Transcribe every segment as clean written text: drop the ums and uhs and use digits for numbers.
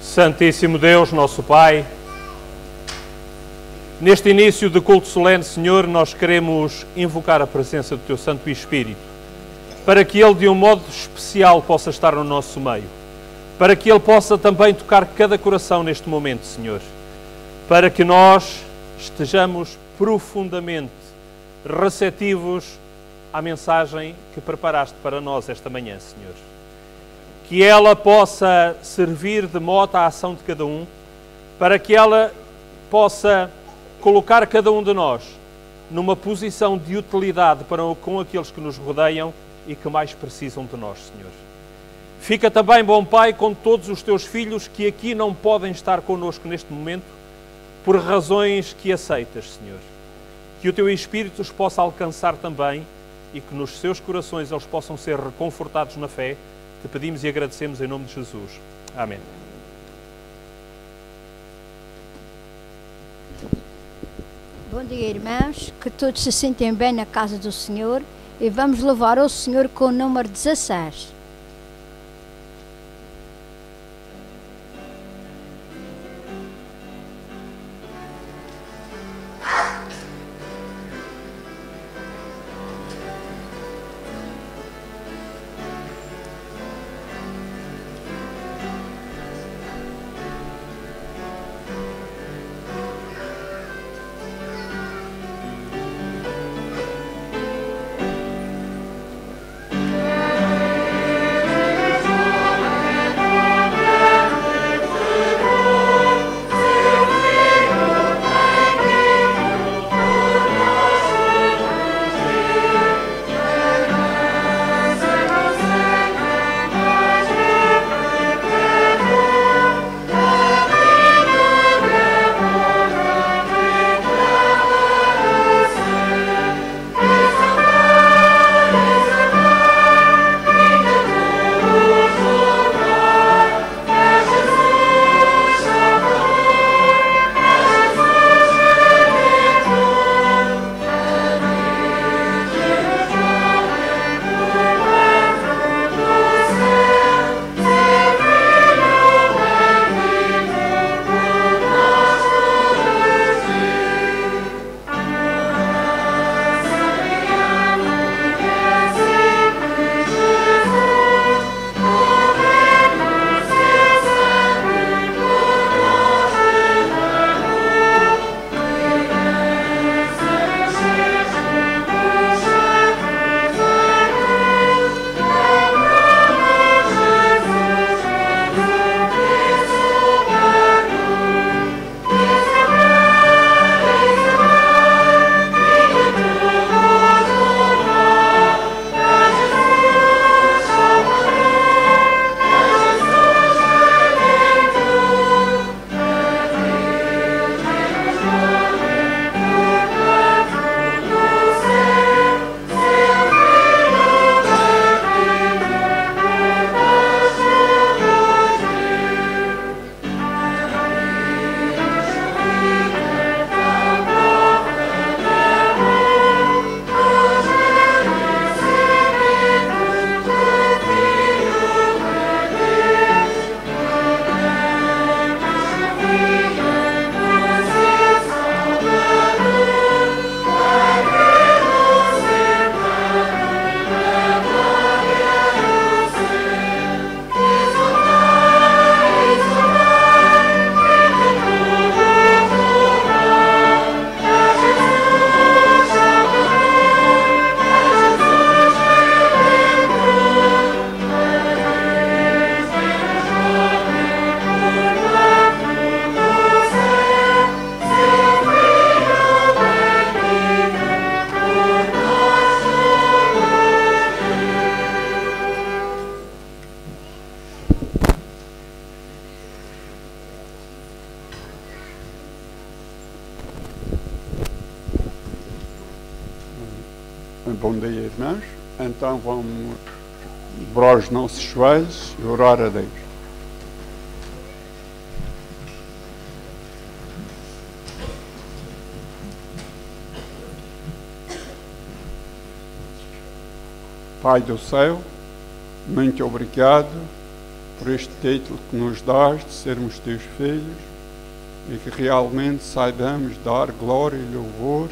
Santíssimo Deus, nosso Pai, neste início de culto solene, Senhor, nós queremos invocar a presença do Teu Santo Espírito, para que Ele de um modo especial possa estar no nosso meio, para que Ele possa também tocar cada coração neste momento, Senhor, para que nós estejamos profundamente receptivos à mensagem que preparaste para nós esta manhã, Senhor. Que ela possa servir de mote à ação de cada um, para que ela possa colocar cada um de nós numa posição de utilidade para com aqueles que nos rodeiam e que mais precisam de nós, Senhor. Fica também, bom Pai, com todos os Teus filhos que aqui não podem estar connosco neste momento, por razões que aceitas, Senhor. Que o Teu Espírito os possa alcançar também e que nos seus corações eles possam ser reconfortados na fé. Te pedimos e agradecemos em nome de Jesus. Amém. Bom dia, irmãos. Que todos se sentem bem na casa do Senhor e vamos louvar ao Senhor com o número 16. Bom dia, irmãos. Então vamos dobrar os nossos joelhos e orar a Deus. Pai do céu, muito obrigado por este título que nos dás de sermos teus filhos e que realmente saibamos dar glória e louvor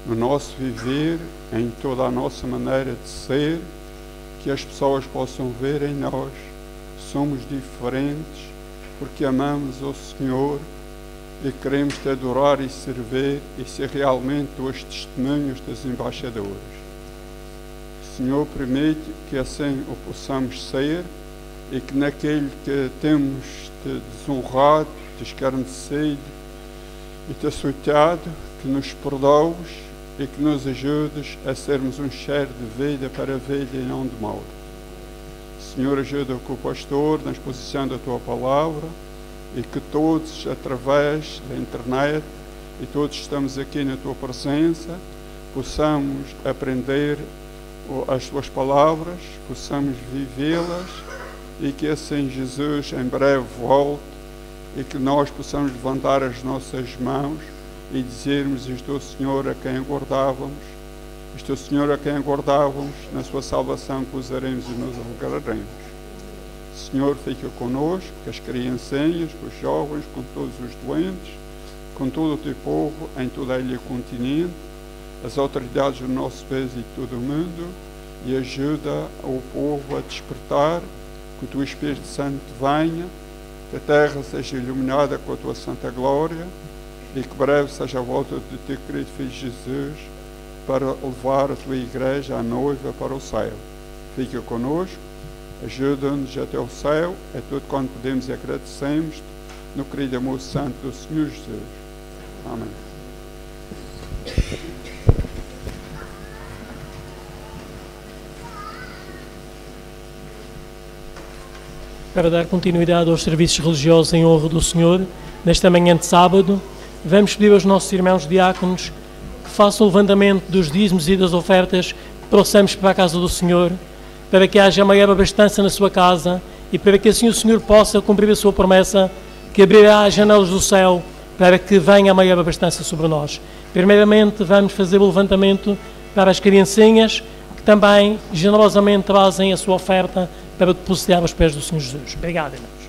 no nosso viver, em toda a nossa maneira de ser, que as pessoas possam ver em nós. Somos diferentes porque amamos o Senhor e queremos te adorar e servir e ser realmente os testemunhos dos embaixadores. Senhor, permite que assim o possamos ser e que naquele que temos te desonrado, te escarnecido e te açoitado, que nos perdoes e que nos ajudes a sermos um cheiro de vida para a vida e não de morte. Senhor, ajuda o pastor na exposição da tua palavra e que todos, através da internet, e todos estamos aqui na tua presença, possamos aprender as tuas palavras, possamos vivê-las e que assim Jesus em breve volte e que nós possamos levantar as nossas mãos e dizermos: isto é o Senhor a quem aguardávamos, isto é o Senhor a quem aguardávamos, na sua salvação que usaremos e nos alegraremos. Senhor, fica conosco, com as criancinhas, com os jovens, com todos os doentes, com todo o teu povo, em toda a ilha continente, as autoridades do nosso país e de todo o mundo, e ajuda o povo a despertar, que o teu Espírito Santo venha, que a terra seja iluminada com a tua santa glória, e que breve seja a volta do teu querido Filho Jesus, para levar a tua igreja, a noiva, para o céu. Fica conosco, ajuda-nos até o céu, é tudo quanto podemos e agradecemos-te, no querido amor santo do Senhor Jesus. Amém. Para dar continuidade aos serviços religiosos em honra do Senhor, nesta manhã de sábado, vamos pedir aos nossos irmãos diáconos que façam o levantamento dos dízimos e das ofertas que trouxemos para a casa do Senhor, para que haja maior abastança na sua casa e para que assim o Senhor possa cumprir a sua promessa, que abrirá as janelas do céu para que venha a maior abastança sobre nós. Primeiramente, vamos fazer o levantamento para as criancinhas, que também generosamente trazem a sua oferta para depositar aos pés do Senhor Jesus. Obrigado, irmãos.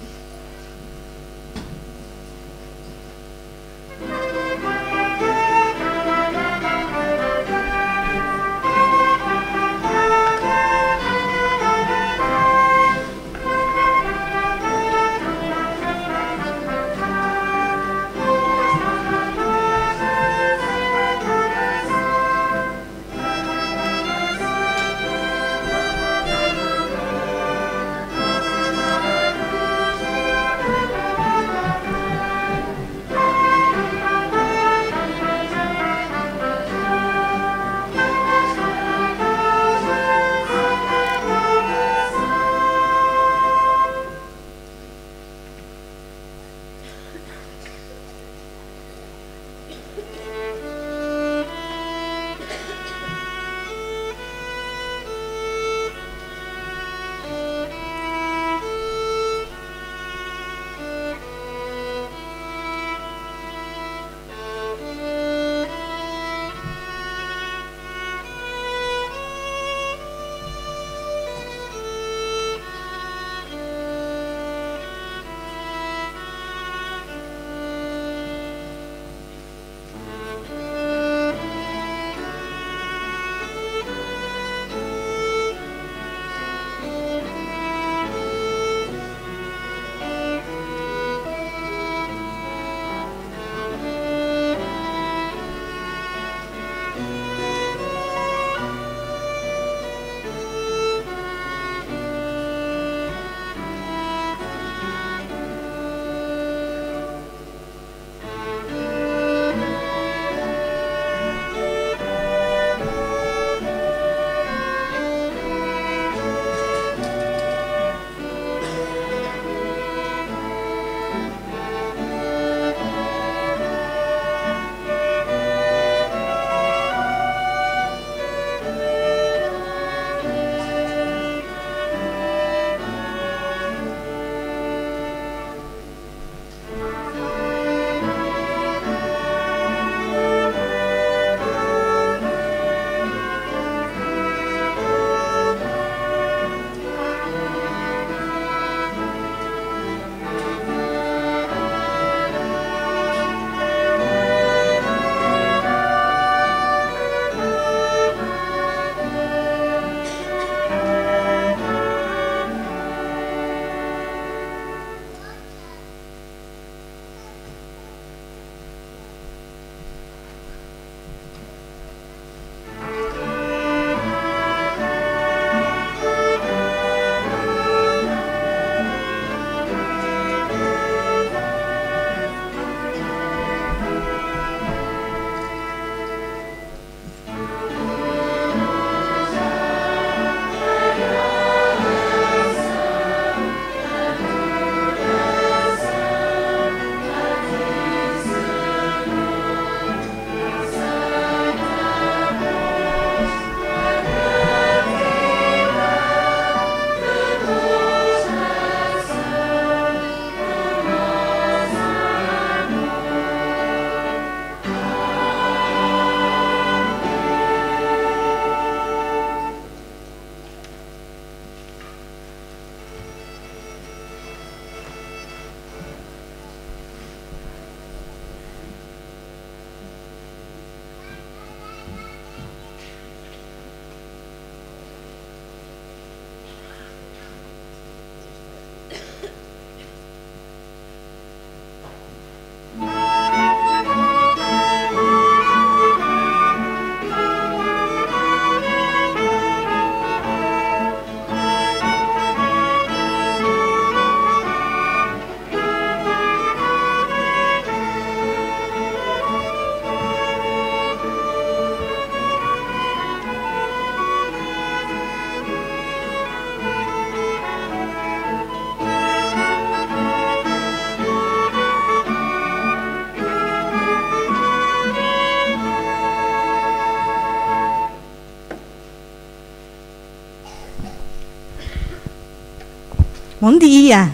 Bom dia!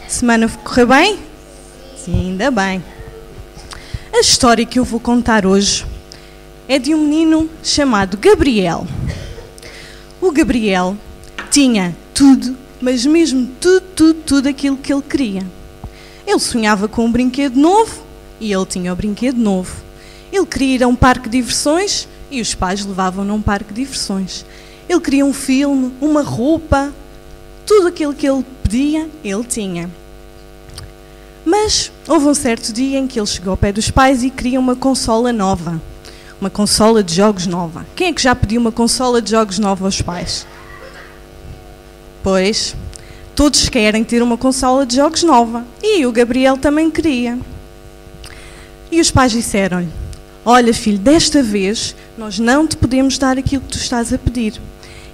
Semana correu bem? Sim, ainda bem. A história que eu vou contar hoje é de um menino chamado Gabriel. O Gabriel tinha tudo, mas mesmo tudo aquilo que ele queria. Ele sonhava com um brinquedo novo e ele tinha o brinquedo novo. Ele queria ir a um parque de diversões e os pais levavam-no a um parque de diversões. Ele queria um filme, uma roupa, tudo aquilo que ele pedia, ele tinha. Mas houve um certo dia em que ele chegou ao pé dos pais e queria uma consola nova. Uma consola de jogos nova. Quem é que já pediu uma consola de jogos nova aos pais? Pois, todos querem ter uma consola de jogos nova. E o Gabriel também queria. E os pais disseram-lhe: olha, filho, desta vez nós não te podemos dar aquilo que tu estás a pedir.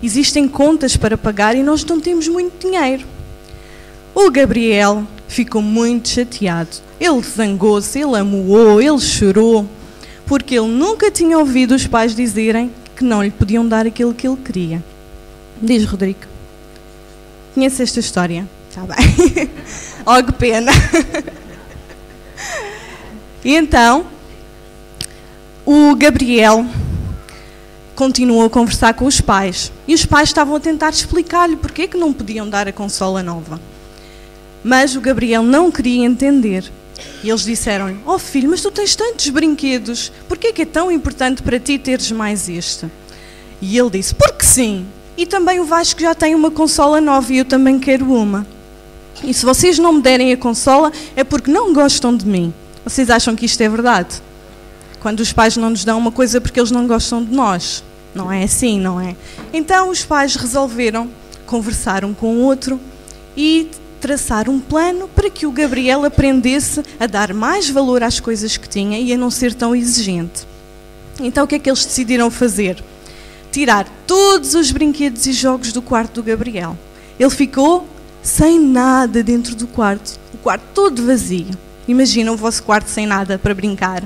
Existem contas para pagar e nós não temos muito dinheiro. O Gabriel ficou muito chateado. Ele zangou-se, ele amuou, ele chorou, porque ele nunca tinha ouvido os pais dizerem que não lhe podiam dar aquilo que ele queria. Diz, Rodrigo. Conhece esta história? Está bem. Oh, que pena. E então, o Gabriel continuou a conversar com os pais. E os pais estavam a tentar explicar-lhe porque é que não podiam dar a consola nova. Mas o Gabriel não queria entender. E eles disseram-lhe: oh filho, mas tu tens tantos brinquedos, porquê é que é tão importante para ti teres mais este? E ele disse: porque sim, e também o Vasco já tem uma consola nova e eu também quero uma. E se vocês não me derem a consola é porque não gostam de mim. Vocês acham que isto é verdade? Quando os pais não nos dão uma coisa porque eles não gostam de nós. Não é assim, não é? Então os pais resolveram conversar um com o outro e traçar um plano para que o Gabriel aprendesse a dar mais valor às coisas que tinha e a não ser tão exigente. Então o que é que eles decidiram fazer? Tirar todos os brinquedos e jogos do quarto do Gabriel. Ele ficou sem nada dentro do quarto, o quarto todo vazio. Imagina o vosso quarto sem nada para brincar.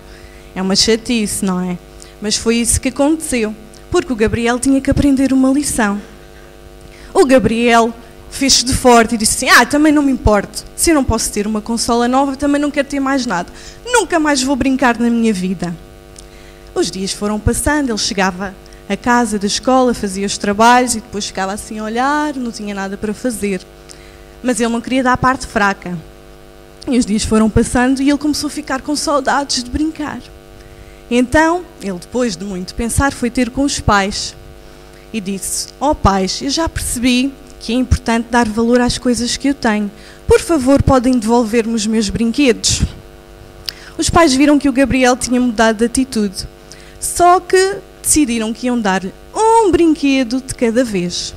É uma chatice, não é? Mas foi isso que aconteceu, porque o Gabriel tinha que aprender uma lição. O Gabriel fez-se de forte e disse assim: também não me importo. Se eu não posso ter uma consola nova, também não quero ter mais nada. Nunca mais vou brincar na minha vida. Os dias foram passando, ele chegava a casa da escola, fazia os trabalhos e depois ficava assim a olhar, não tinha nada para fazer. Mas ele não queria dar a parte fraca. E os dias foram passando e ele começou a ficar com saudades de brincar. Então, ele depois de muito pensar, foi ter com os pais e disse: ó pais, eu já percebi que é importante dar valor às coisas que eu tenho. Por favor, podem devolver-me os meus brinquedos? Os pais viram que o Gabriel tinha mudado de atitude, só que decidiram que iam dar um brinquedo de cada vez.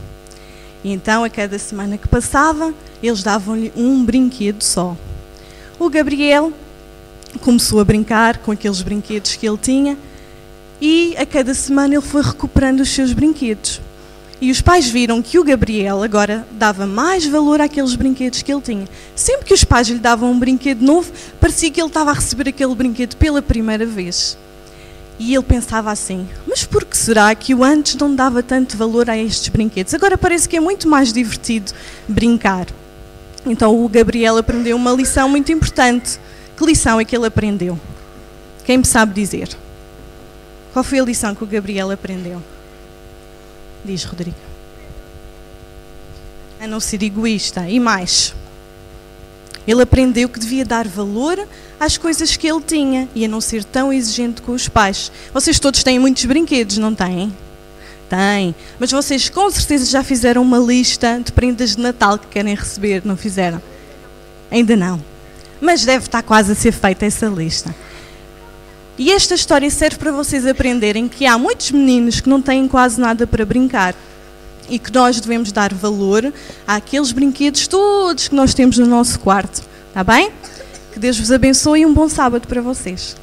E então, a cada semana que passava, eles davam-lhe um brinquedo só. O Gabriel começou a brincar com aqueles brinquedos que ele tinha e a cada semana ele foi recuperando os seus brinquedos. E os pais viram que o Gabriel agora dava mais valor àqueles brinquedos que ele tinha. Sempre que os pais lhe davam um brinquedo novo, parecia que ele estava a receber aquele brinquedo pela primeira vez. E ele pensava assim: mas por que será que eu antes não dava tanto valor a estes brinquedos? Agora parece que é muito mais divertido brincar. Então o Gabriel aprendeu uma lição muito importante. Que lição é que ele aprendeu? Quem me sabe dizer? Qual foi a lição que o Gabriel aprendeu? Diz, Rodrigo. A não ser egoísta. E mais? Ele aprendeu que devia dar valor às coisas que ele tinha e a não ser tão exigente com os pais. Vocês todos têm muitos brinquedos, não têm? Têm. Mas vocês com certeza já fizeram uma lista de prendas de Natal que querem receber, não fizeram? Ainda não. Mas deve estar quase a ser feita essa lista. E esta história serve para vocês aprenderem que há muitos meninos que não têm quase nada para brincar e que nós devemos dar valor àqueles brinquedos todos que nós temos no nosso quarto. Está bem? Que Deus vos abençoe e um bom sábado para vocês.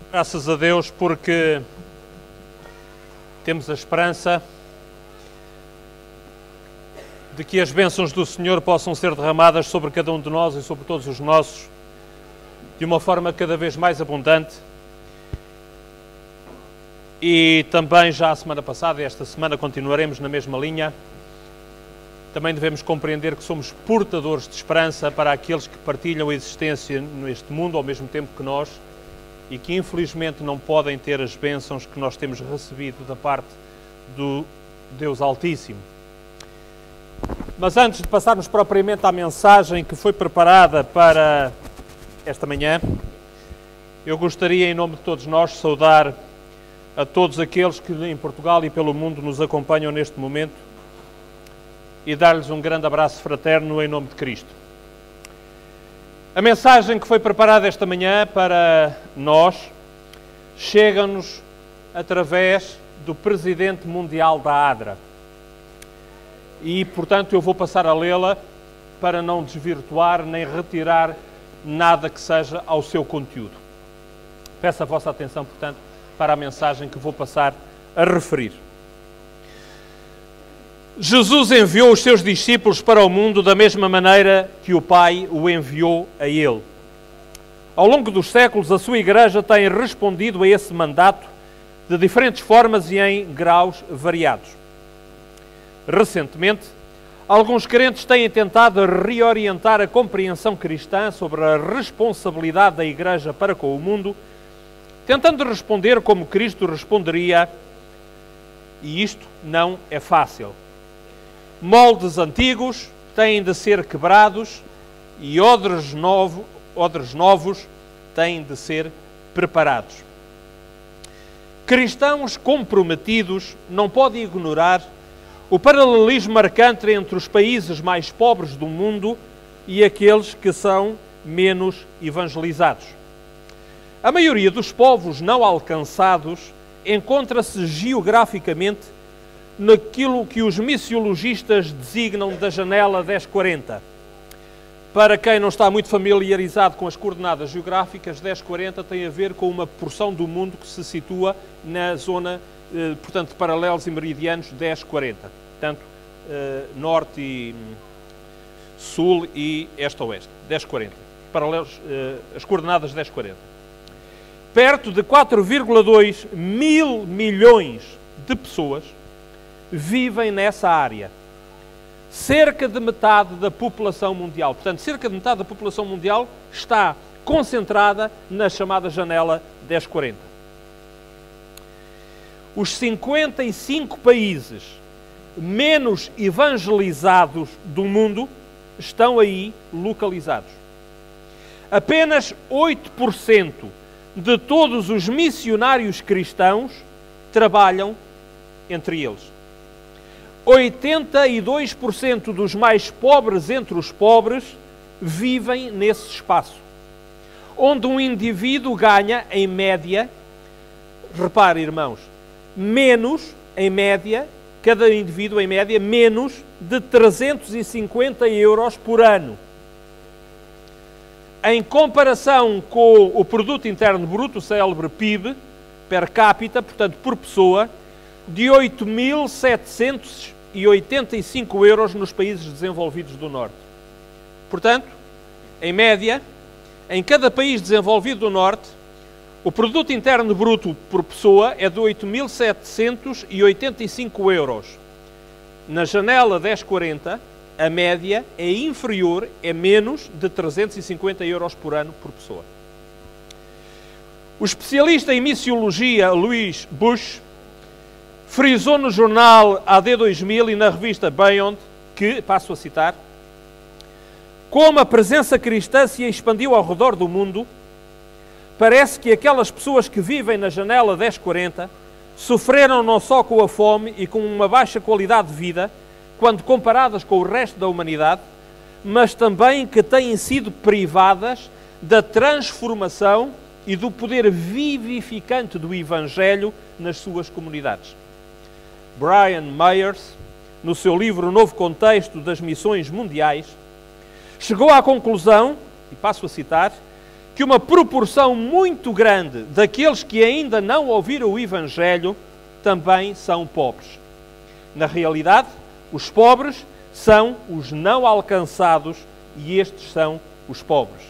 Graças a Deus, porque temos a esperança de que as bênçãos do Senhor possam ser derramadas sobre cada um de nós e sobre todos os nossos de uma forma cada vez mais abundante. E também já a semana passada e esta semana continuaremos na mesma linha. Também devemos compreender que somos portadores de esperança para aqueles que partilham a existência neste mundo ao mesmo tempo que nós e que infelizmente não podem ter as bênçãos que nós temos recebido da parte do Deus Altíssimo. Mas antes de passarmos propriamente à mensagem que foi preparada para esta manhã, eu gostaria, em nome de todos nós, saudar a todos aqueles que em Portugal e pelo mundo nos acompanham neste momento e dar-lhes um grande abraço fraterno em nome de Cristo. A mensagem que foi preparada esta manhã para nós chega-nos através do Presidente Mundial da ADRA. E, portanto, eu vou passar a lê-la para não desvirtuar nem retirar nada que seja ao seu conteúdo. Peço a vossa atenção, portanto, para a mensagem que vou passar a referir. Jesus enviou os seus discípulos para o mundo da mesma maneira que o Pai o enviou a ele. Ao longo dos séculos, a sua Igreja tem respondido a esse mandato de diferentes formas e em graus variados. Recentemente, alguns crentes têm tentado reorientar a compreensão cristã sobre a responsabilidade da Igreja para com o mundo, tentando responder como Cristo responderia, e isto não é fácil. Moldes antigos têm de ser quebrados e odres novos têm de ser preparados. Cristãos comprometidos não podem ignorar o paralelismo marcante entre os países mais pobres do mundo e aqueles que são menos evangelizados. A maioria dos povos não alcançados encontra-se geograficamente naquilo que os missiologistas designam da janela 1040. Para quem não está muito familiarizado com as coordenadas geográficas, 1040 tem a ver com uma porção do mundo que se situa na zona, portanto, de paralelos e meridianos 1040. Portanto, norte e sul e este a oeste. 1040. Paralelos, as coordenadas 1040. Perto de 4,2 mil milhões de pessoas vivem nessa área. Cerca de metade da população mundial. Portanto, cerca de metade da população mundial está concentrada na chamada janela 1040. Os 55 países menos evangelizados do mundo estão aí localizados. Apenas 8% de todos os missionários cristãos trabalham entre eles. 82% dos mais pobres entre os pobres vivem nesse espaço, onde um indivíduo ganha, em média, repare, irmãos, cada indivíduo, em média, menos de 350 euros por ano. Em comparação com o Produto Interno Bruto, o célebre PIB, per capita, portanto, por pessoa, de 8.785 euros nos países desenvolvidos do Norte. Portanto, em média, em cada país desenvolvido do Norte, o Produto Interno Bruto por pessoa é de 8.785 euros. Na janela 1040, a média é inferior, é menos de 350 euros por ano por pessoa. O especialista em missiologia, Louis Bush, frisou no jornal AD 2000 e na revista Beyond que, passo a citar, como a presença cristã se expandiu ao redor do mundo, parece que aquelas pessoas que vivem na janela 1040 sofreram não só com a fome e com uma baixa qualidade de vida, quando comparadas com o resto da humanidade, mas também que têm sido privadas da transformação e do poder vivificante do Evangelho nas suas comunidades. Brian Myers, no seu livro Novo Contexto das Missões Mundiais, chegou à conclusão, e passo a citar, que uma proporção muito grande daqueles que ainda não ouviram o Evangelho também são pobres. Na realidade, os pobres são os não alcançados e estes são os pobres.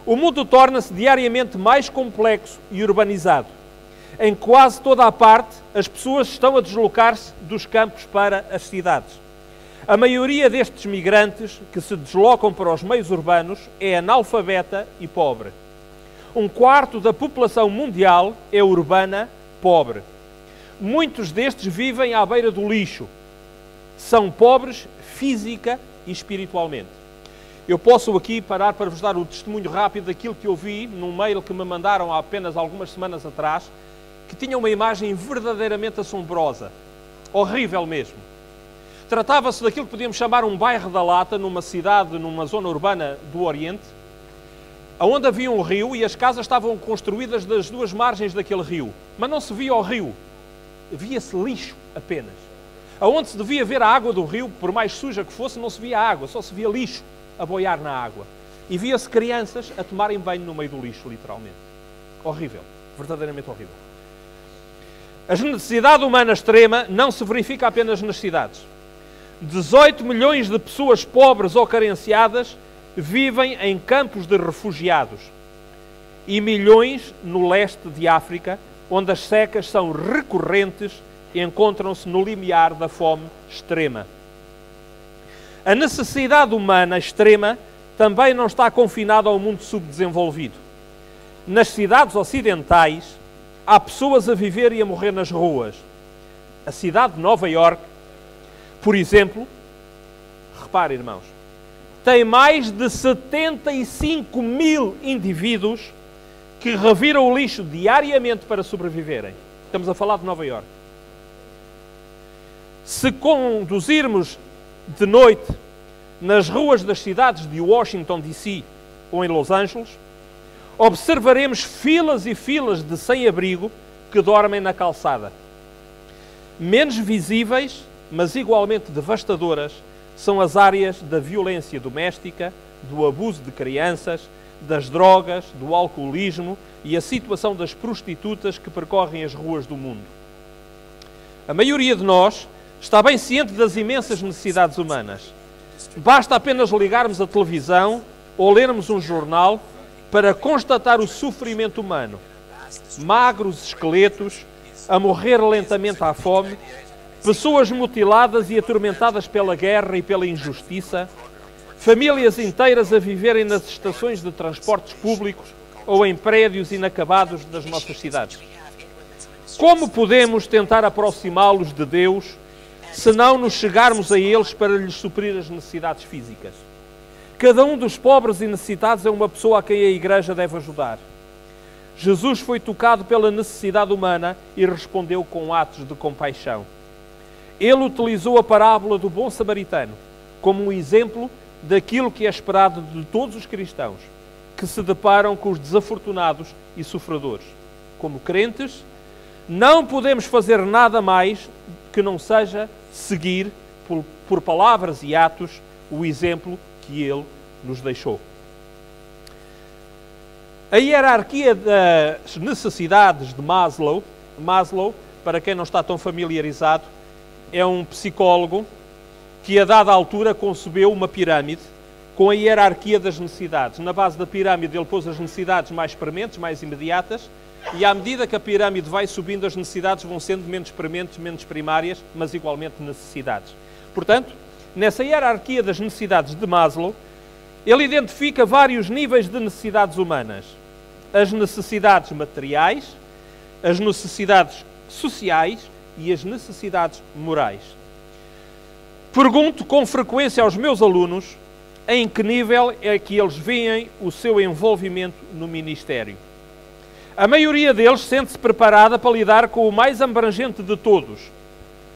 O mundo torna-se diariamente mais complexo e urbanizado. Em quase toda a parte, as pessoas estão a deslocar-se dos campos para as cidades. A maioria destes migrantes que se deslocam para os meios urbanos é analfabeta e pobre. 1/4 da população mundial é urbana, pobre. Muitos destes vivem à beira do lixo. São pobres física e espiritualmente. Eu posso aqui parar para vos dar o testemunho rápido daquilo que eu vi num mail que me mandaram há apenas algumas semanas atrás, que tinha uma imagem verdadeiramente assombrosa. Horrível mesmo. Tratava-se daquilo que podíamos chamar um bairro da lata, numa cidade, numa zona urbana do Oriente, onde havia um rio e as casas estavam construídas das duas margens daquele rio. Mas não se via o rio. Via-se lixo apenas. Aonde se devia ver a água do rio, por mais suja que fosse, não se via água, só se via lixo a boiar na água. E via-se crianças a tomarem banho no meio do lixo, literalmente. Horrível. Verdadeiramente horrível. A necessidade humana extrema não se verifica apenas nas cidades. 18 milhões de pessoas pobres ou carenciadas vivem em campos de refugiados. E milhões no leste de África, onde as secas são recorrentes e encontram-se no limiar da fome extrema. A necessidade humana extrema também não está confinada ao mundo subdesenvolvido. Nas cidades ocidentais, há pessoas a viver e a morrer nas ruas. A cidade de Nova Iorque, por exemplo, repare, irmãos, tem mais de 75 mil indivíduos que reviram o lixo diariamente para sobreviverem. Estamos a falar de Nova Iorque. Se conduzirmos de noite nas ruas das cidades de Washington, D.C. ou em Los Angeles, observaremos filas e filas de sem-abrigo que dormem na calçada. Menos visíveis, mas igualmente devastadoras, são as áreas da violência doméstica, do abuso de crianças, das drogas, do alcoolismo e a situação das prostitutas que percorrem as ruas do mundo. A maioria de nós está bem ciente das imensas necessidades humanas. Basta apenas ligarmos a televisão ou lermos um jornal para constatar o sofrimento humano. Magros esqueletos a morrer lentamente à fome, pessoas mutiladas e atormentadas pela guerra e pela injustiça, famílias inteiras a viverem nas estações de transportes públicos ou em prédios inacabados das nossas cidades. Como podemos tentar aproximá-los de Deus se não nos chegarmos a eles para lhes suprir as necessidades físicas? Cada um dos pobres e necessitados é uma pessoa a quem a Igreja deve ajudar. Jesus foi tocado pela necessidade humana e respondeu com atos de compaixão. Ele utilizou a parábola do bom samaritano como um exemplo daquilo que é esperado de todos os cristãos que se deparam com os desafortunados e sofredores. Como crentes, não podemos fazer nada mais que não seja seguir por palavras e atos o exemplo que ele nos deixou. A hierarquia das necessidades de Maslow, para quem não está tão familiarizado, é um psicólogo que a dada altura concebeu uma pirâmide com a hierarquia das necessidades. Na base da pirâmide ele pôs as necessidades mais prementes, mais imediatas, e à medida que a pirâmide vai subindo, as necessidades vão sendo menos prementes, menos primárias, mas igualmente necessidades. Portanto, nessa hierarquia das necessidades de Maslow, ele identifica vários níveis de necessidades humanas. As necessidades materiais, as necessidades sociais e as necessidades morais. Pergunto com frequência aos meus alunos em que nível é que eles veem o seu envolvimento no ministério. A maioria deles sente-se preparada para lidar com o mais abrangente de todos,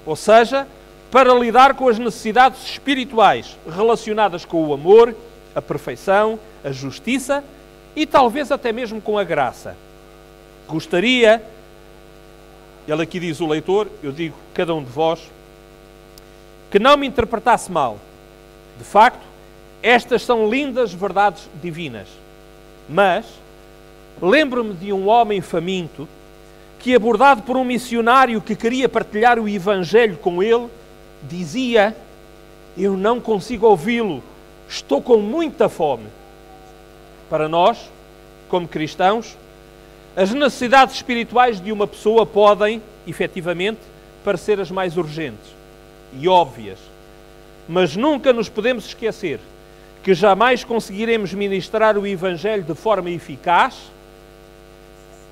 ou seja, para lidar com as necessidades espirituais relacionadas com o amor, a perfeição, a justiça e talvez até mesmo com a graça. Gostaria, ele aqui diz o leitor, eu digo cada um de vós, que não me interpretasse mal. De facto, estas são lindas verdades divinas, mas Lembro-me de um homem faminto que, abordado por um missionário que queria partilhar o Evangelho com ele, dizia: eu não consigo ouvi-lo, estou com muita fome. Para nós, como cristãos, as necessidades espirituais de uma pessoa podem, efetivamente, parecer as mais urgentes e óbvias, mas nunca nos podemos esquecer que jamais conseguiremos ministrar o Evangelho de forma eficaz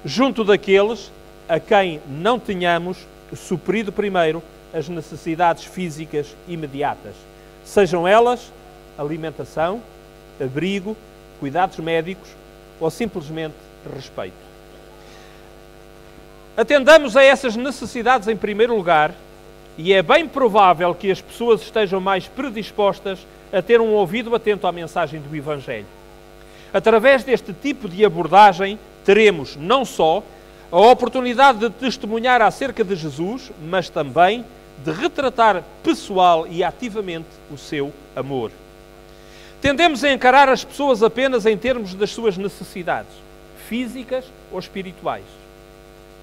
junto daqueles a quem não tenhamos suprido primeiro as necessidades físicas imediatas, sejam elas alimentação, abrigo, cuidados médicos ou simplesmente respeito. Atendamos a essas necessidades em primeiro lugar, e é bem provável que as pessoas estejam mais predispostas a ter um ouvido atento à mensagem do Evangelho. Através deste tipo de abordagem, teremos não só a oportunidade de testemunhar acerca de Jesus, mas também de retratar pessoal e ativamente o seu amor. Tendemos a encarar as pessoas apenas em termos das suas necessidades, físicas ou espirituais.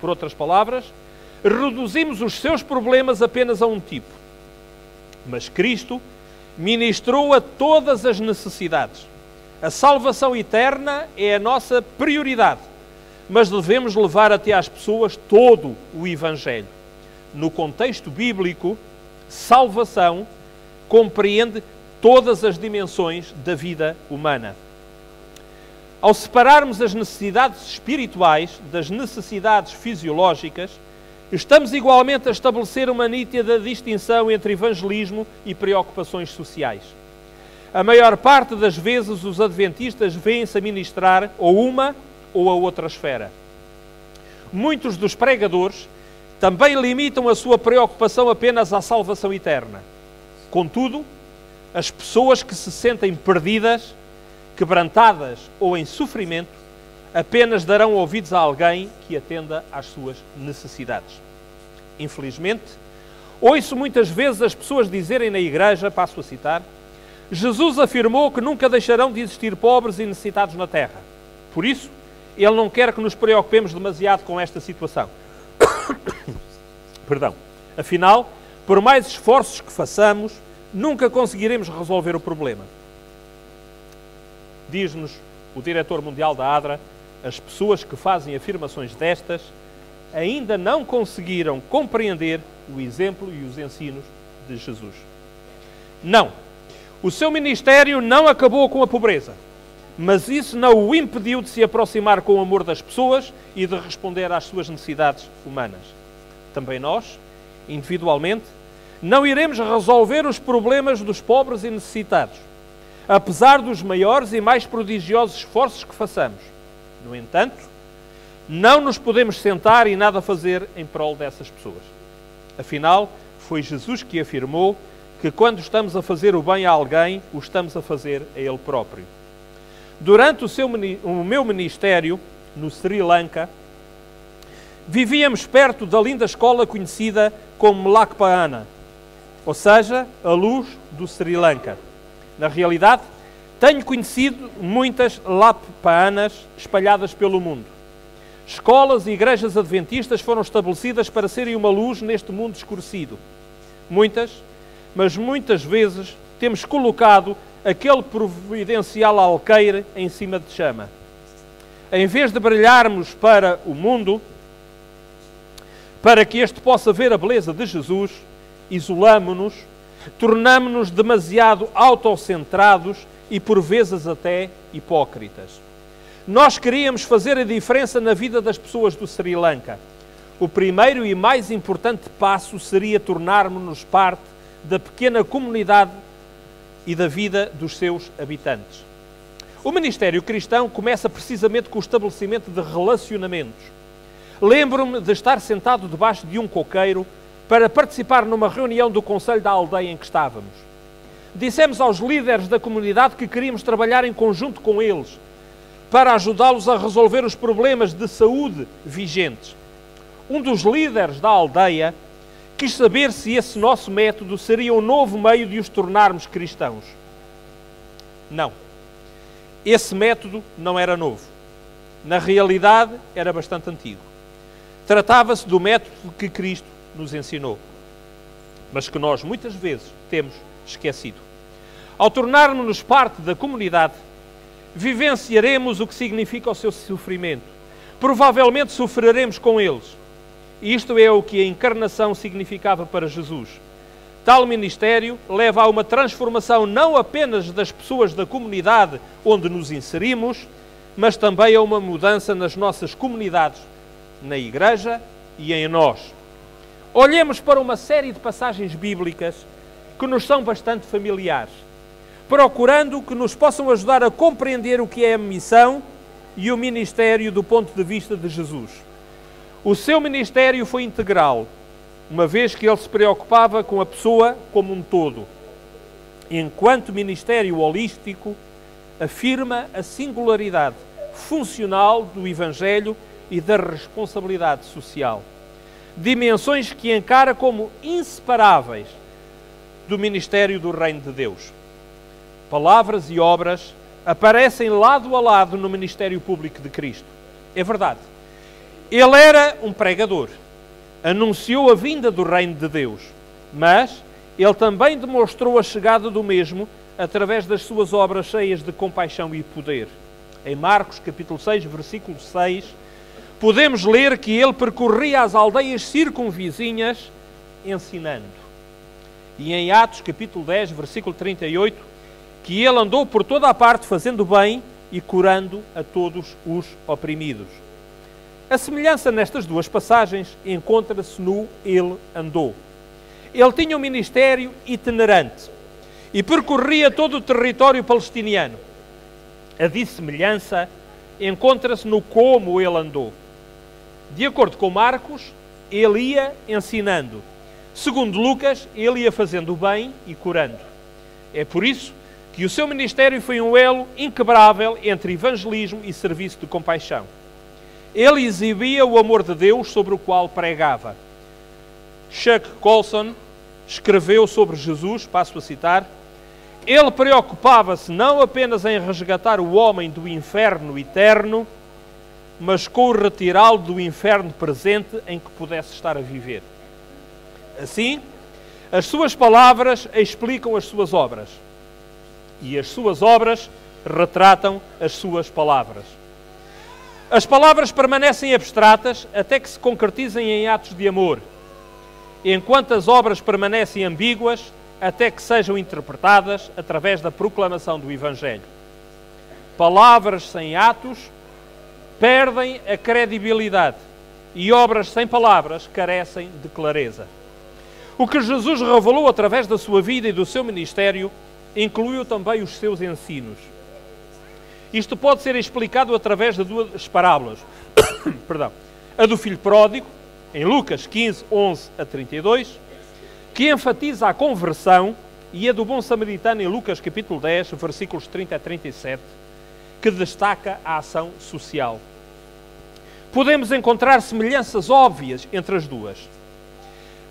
Por outras palavras, reduzimos os seus problemas apenas a um tipo. Mas Cristo ministrou a todas as necessidades. A salvação eterna é a nossa prioridade, mas devemos levar até às pessoas todo o Evangelho. No contexto bíblico, salvação compreende todas as dimensões da vida humana. Ao separarmos as necessidades espirituais das necessidades fisiológicas, estamos igualmente a estabelecer uma nítida distinção entre evangelismo e preocupações sociais. A maior parte das vezes os adventistas vêm-se a ministrar ou uma ou a outra esfera. Muitos dos pregadores também limitam a sua preocupação apenas à salvação eterna. Contudo, as pessoas que se sentem perdidas, quebrantadas ou em sofrimento, apenas darão ouvidos a alguém que atenda às suas necessidades. Infelizmente, ouço muitas vezes as pessoas dizerem na igreja, passo a citar: Jesus afirmou que nunca deixarão de existir pobres e necessitados na terra. Por isso, Ele não quer que nos preocupemos demasiado com esta situação. Perdão. Afinal, por mais esforços que façamos, nunca conseguiremos resolver o problema. Diz-nos o diretor mundial da ADRA: as pessoas que fazem afirmações destas ainda não conseguiram compreender o exemplo e os ensinos de Jesus. Não. O seu ministério não acabou com a pobreza, mas isso não o impediu de se aproximar com o amor das pessoas e de responder às suas necessidades humanas. Também nós, individualmente, não iremos resolver os problemas dos pobres e necessitados, apesar dos maiores e mais prodigiosos esforços que façamos. No entanto, não nos podemos sentar e nada fazer em prol dessas pessoas. Afinal, foi Jesus que afirmou que quando estamos a fazer o bem a alguém, o estamos a fazer a Ele próprio. Durante o meu ministério no Sri Lanka, vivíamos perto da linda escola conhecida como Lakpaana, ou seja, a luz do Sri Lanka. Na realidade, tenho conhecido muitas Lakpaanas espalhadas pelo mundo. Escolas e igrejas adventistas foram estabelecidas para serem uma luz neste mundo escurecido. Mas muitas vezes temos colocado aquele providencial alqueire em cima de chama. Em vez de brilharmos para o mundo, para que este possa ver a beleza de Jesus, isolamo-nos, tornamo-nos demasiado autocentrados e por vezes até hipócritas. Nós queríamos fazer a diferença na vida das pessoas do Sri Lanka. O primeiro e mais importante passo seria tornarmos-nos parte da pequena comunidade e da vida dos seus habitantes. O ministério cristão começa precisamente com o estabelecimento de relacionamentos. Lembro-me de estar sentado debaixo de um coqueiro para participar numa reunião do conselho da aldeia em que estávamos. Dissemos aos líderes da comunidade que queríamos trabalhar em conjunto com eles para ajudá-los a resolver os problemas de saúde vigentes. Um dos líderes da aldeia quis saber se esse nosso método seria um novo meio de os tornarmos cristãos. Não. Esse método não era novo. Na realidade, era bastante antigo. Tratava-se do método que Cristo nos ensinou, mas que nós muitas vezes temos esquecido. Ao tornarmos-nos parte da comunidade, vivenciaremos o que significa o seu sofrimento. Provavelmente sofreremos com eles. Isto é o que a encarnação significava para Jesus. Tal ministério leva a uma transformação não apenas das pessoas da comunidade onde nos inserimos, mas também a uma mudança nas nossas comunidades, na igreja e em nós. Olhemos para uma série de passagens bíblicas que nos são bastante familiares, procurando que nos possam ajudar a compreender o que é a missão e o ministério do ponto de vista de Jesus. O seu ministério foi integral, uma vez que ele se preocupava com a pessoa como um todo. Enquanto ministério holístico, afirma a singularidade funcional do Evangelho e da responsabilidade social. Dimensões que encara como inseparáveis do ministério do Reino de Deus. Palavras e obras aparecem lado a lado no ministério público de Cristo. É verdade. Ele era um pregador, anunciou a vinda do Reino de Deus, mas ele também demonstrou a chegada do mesmo através das suas obras cheias de compaixão e poder. Em Marcos, capítulo 6, versículo 6, podemos ler que ele percorria as aldeias circunvizinhas ensinando. E em Atos, capítulo 10, versículo 38, que ele andou por toda a parte fazendo bem e curando a todos os oprimidos. A semelhança nestas duas passagens encontra-se no ele andou. Ele tinha um ministério itinerante e percorria todo o território palestiniano. A dissemelhança encontra-se no como ele andou. De acordo com Marcos, ele ia ensinando. Segundo Lucas, ele ia fazendo o bem e curando. É por isso que o seu ministério foi um elo inquebrável entre evangelismo e serviço de compaixão. Ele exibia o amor de Deus sobre o qual pregava. Chuck Colson escreveu sobre Jesus, passo a citar, ele preocupava-se não apenas em resgatar o homem do inferno eterno, mas com o retirá-lo do inferno presente em que pudesse estar a viver. Assim, as suas palavras explicam as suas obras, e as suas obras retratam as suas palavras. As palavras permanecem abstratas até que se concretizem em atos de amor, enquanto as obras permanecem ambíguas até que sejam interpretadas através da proclamação do Evangelho. Palavras sem atos perdem a credibilidade e obras sem palavras carecem de clareza. O que Jesus revelou através da sua vida e do seu ministério incluiu também os seus ensinos. Isto pode ser explicado através de duas parábolas. Perdão. A do filho pródigo, em Lucas 15, 11 a 32, que enfatiza a conversão, e a do bom samaritano em Lucas capítulo 10, versículos 30 a 37, que destaca a ação social. Podemos encontrar semelhanças óbvias entre as duas.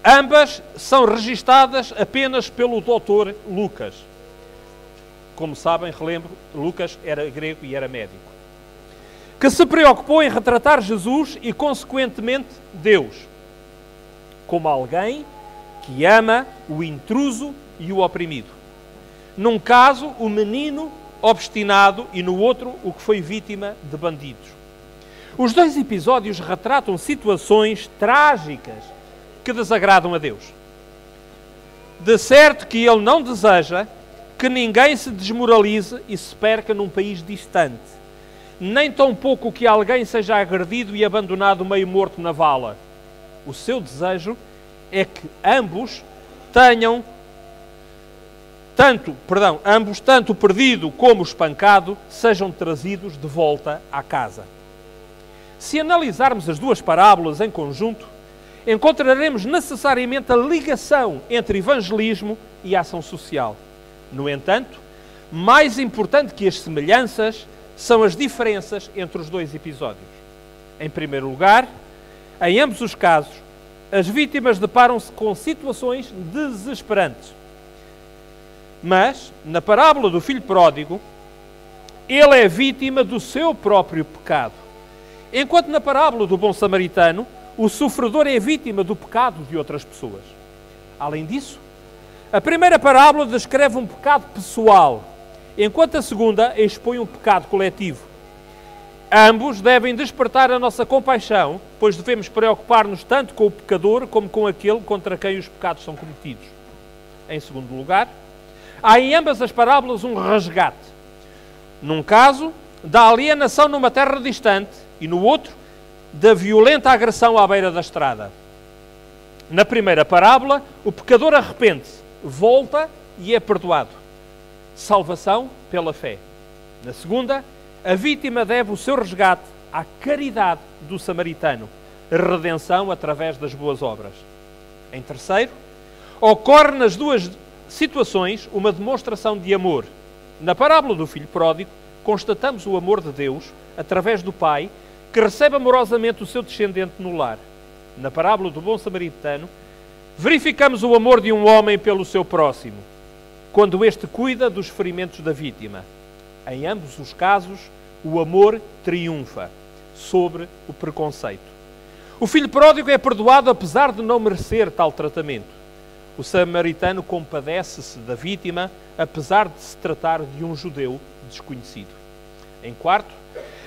Ambas são registadas apenas pelo Dr. Lucas. Como sabem, relembro, Lucas era grego e era médico, que se preocupou em retratar Jesus e, consequentemente, Deus, como alguém que ama o intruso e o oprimido. Num caso, o menino obstinado e no outro, o que foi vítima de bandidos. Os dois episódios retratam situações trágicas que desagradam a Deus. De certo que Ele não deseja que ninguém se desmoralize e se perca num país distante, nem tampouco que alguém seja agredido e abandonado meio morto na vala. O seu desejo é que ambos tenham tanto o perdido como o espancado sejam trazidos de volta à casa. Se analisarmos as duas parábolas em conjunto, encontraremos necessariamente a ligação entre evangelismo e ação social. No entanto, mais importante que as semelhanças são as diferenças entre os dois episódios. Em primeiro lugar, em ambos os casos, as vítimas deparam-se com situações desesperantes. Mas, na parábola do filho pródigo, ele é vítima do seu próprio pecado. Enquanto na parábola do bom samaritano, o sofredor é vítima do pecado de outras pessoas. Além disso, a primeira parábola descreve um pecado pessoal, enquanto a segunda expõe um pecado coletivo. Ambos devem despertar a nossa compaixão, pois devemos preocupar-nos tanto com o pecador como com aquele contra quem os pecados são cometidos. Em segundo lugar, há em ambas as parábolas um resgate. Num caso, da alienação numa terra distante e no outro, da violenta agressão à beira da estrada. Na primeira parábola, o pecador arrepende-se, volta e é perdoado. Salvação pela fé. Na segunda, a vítima deve o seu resgate à caridade do samaritano, redenção através das boas obras. Em terceiro, ocorre nas duas situações uma demonstração de amor. Na parábola do filho pródigo, constatamos o amor de Deus através do pai, que recebe amorosamente o seu descendente no lar. Na parábola do bom samaritano, verificamos o amor de um homem pelo seu próximo, quando este cuida dos ferimentos da vítima. Em ambos os casos, o amor triunfa sobre o preconceito. O filho pródigo é perdoado apesar de não merecer tal tratamento. O samaritano compadece-se da vítima, apesar de se tratar de um judeu desconhecido. Em quarto,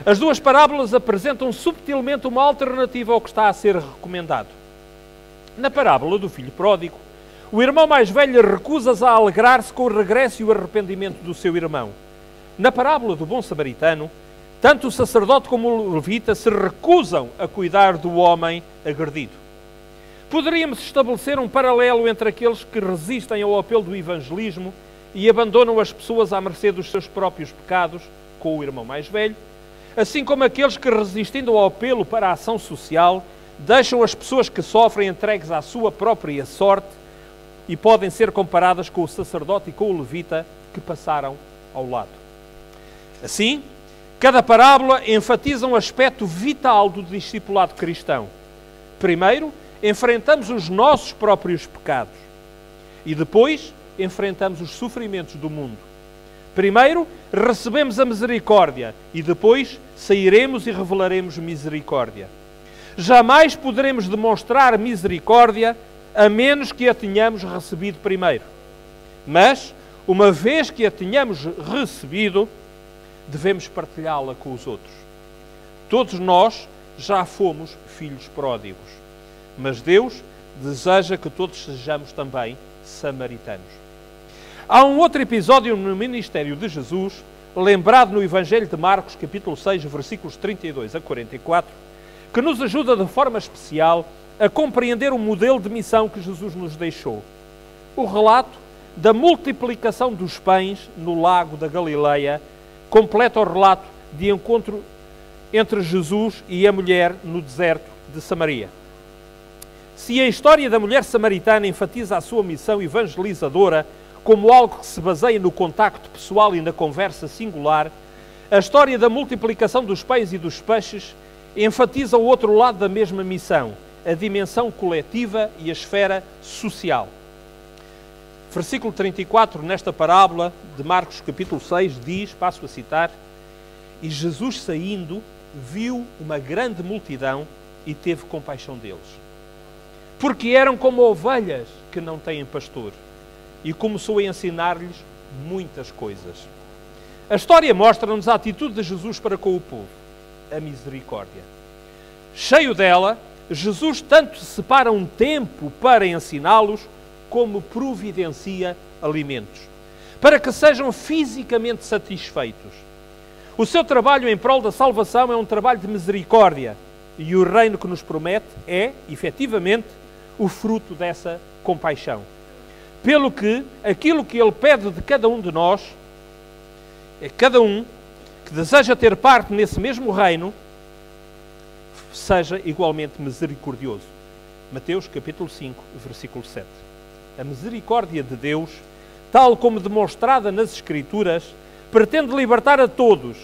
as duas parábolas apresentam subtilmente uma alternativa ao que está a ser recomendado. Na parábola do filho pródigo, o irmão mais velho recusa-se a alegrar-se com o regresso e o arrependimento do seu irmão. Na parábola do bom samaritano, tanto o sacerdote como o levita se recusam a cuidar do homem agredido. Poderíamos estabelecer um paralelo entre aqueles que resistem ao apelo do evangelismo e abandonam as pessoas à mercê dos seus próprios pecados, com o irmão mais velho, assim como aqueles que, resistindo ao apelo para a ação social, deixam as pessoas que sofrem entregues à sua própria sorte e podem ser comparadas com o sacerdote e com o levita que passaram ao lado. Assim, cada parábola enfatiza um aspecto vital do discipulado cristão. Primeiro, enfrentamos os nossos próprios pecados e depois enfrentamos os sofrimentos do mundo. Primeiro, recebemos a misericórdia e depois sairemos e revelaremos misericórdia. Jamais poderemos demonstrar misericórdia a menos que a tenhamos recebido primeiro. Mas, uma vez que a tenhamos recebido, devemos partilhá-la com os outros. Todos nós já fomos filhos pródigos, mas Deus deseja que todos sejamos também samaritanos. Há um outro episódio no ministério de Jesus, lembrado no Evangelho de Marcos, capítulo 6, versículos 32 a 44, que nos ajuda de forma especial a compreender o modelo de missão que Jesus nos deixou. O relato da multiplicação dos pães no lago da Galileia completa o relato de encontro entre Jesus e a mulher no deserto de Samaria. Se a história da mulher samaritana enfatiza a sua missão evangelizadora como algo que se baseia no contacto pessoal e na conversa singular, a história da multiplicação dos pães e dos peixes enfatiza o outro lado da mesma missão, a dimensão coletiva e a esfera social. Versículo 34, nesta parábola de Marcos capítulo 6, diz, passo a citar, e Jesus saindo, viu uma grande multidão e teve compaixão deles, porque eram como ovelhas que não têm pastor, e começou a ensinar-lhes muitas coisas. A história mostra-nos a atitude de Jesus para com o povo, a misericórdia. Cheio dela, Jesus tanto separa um tempo para ensiná-los, como providencia alimentos, para que sejam fisicamente satisfeitos. O seu trabalho em prol da salvação é um trabalho de misericórdia, e o reino que nos promete é, efetivamente, o fruto dessa compaixão. Pelo que, aquilo que Ele pede de cada um de nós, é cada um que deseja ter parte nesse mesmo reino, seja igualmente misericordioso. Mateus capítulo 5, versículo 7. A misericórdia de Deus, tal como demonstrada nas Escrituras, pretende libertar a todos